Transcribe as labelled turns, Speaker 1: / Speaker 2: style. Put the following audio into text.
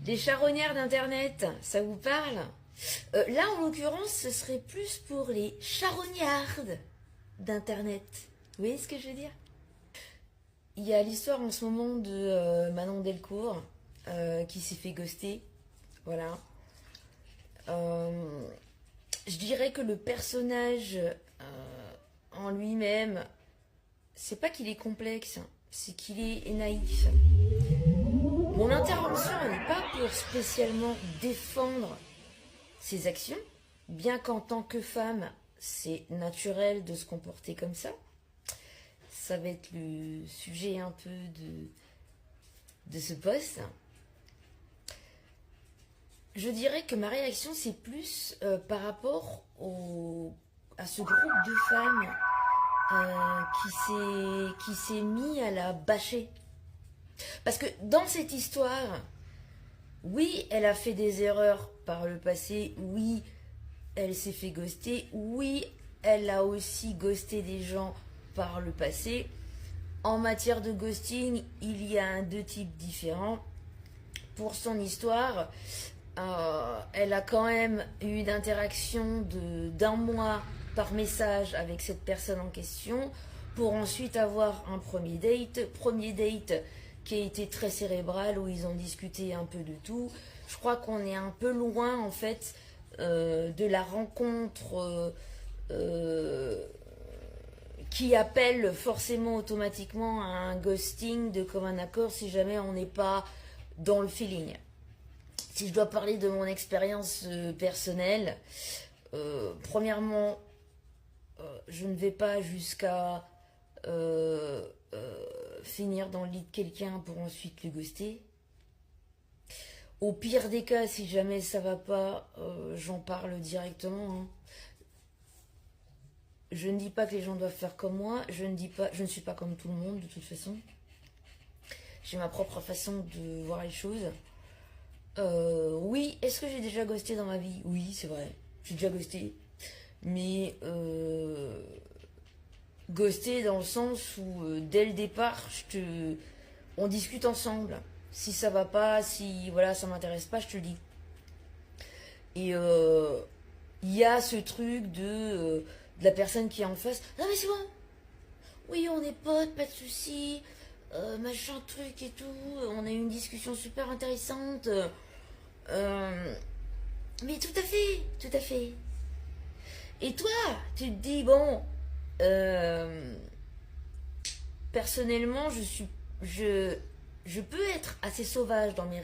Speaker 1: Les charognards d'Internet, ça vous parle? Là, en l'occurrence, ce serait plus pour les charognardes d'Internet. Vous voyez ce que je veux dire? Il y a l'histoire en ce moment de Manon Delcourt qui s'est fait ghoster. Voilà. Je dirais que le personnage en lui-même, c'est pas qu'il est complexe, c'est qu'il est naïf. Mon intervention n'est pas pour spécialement défendre ses actions, bien qu'en tant que femme, c'est naturel de se comporter comme ça. Ça va être le sujet un peu de ce post. Je dirais que ma réaction, c'est plus par rapport à ce groupe de femmes qui s'est mis à la bâcher. Parce que dans cette histoire, oui, elle a fait des erreurs par le passé, oui, elle s'est fait ghoster, oui, elle a aussi ghosté des gens par le passé. En matière de ghosting, il y a deux types différents. Pour son histoire, elle a quand même eu une interaction d'un mois par message avec cette personne en question pour ensuite avoir un premier date qui a été très cérébral où ils ont discuté un peu de tout. Je crois qu'on est un peu loin en fait de la rencontre qui appelle forcément automatiquement à un ghosting de commun accord si jamais on n'est pas dans le feeling. Si je dois parler de mon expérience personnelle, premièrement, je ne vais pas jusqu'à finir dans le lit de quelqu'un pour ensuite le ghoster. Au pire des cas, si jamais ça va pas, j'en parle directement. Hein. Je ne dis pas que les gens doivent faire comme moi, je ne suis pas comme tout le monde de toute façon. J'ai ma propre façon de voir les choses. Oui, est-ce que j'ai déjà ghosté dans ma vie? Oui, c'est vrai, j'ai déjà ghosté. Mais ghosté dans le sens où dès le départ, on discute ensemble. Si ça va pas, si voilà, ça m'intéresse pas, je te le dis. Et il y a ce truc de la personne qui est en face. Non mais c'est bon. Oui, on est potes, pas de soucis. Machin truc et tout. On a eu une discussion super intéressante. Mais tout à fait, tout à fait. Et toi, tu te dis bon, personnellement, je peux être assez sauvage dans mes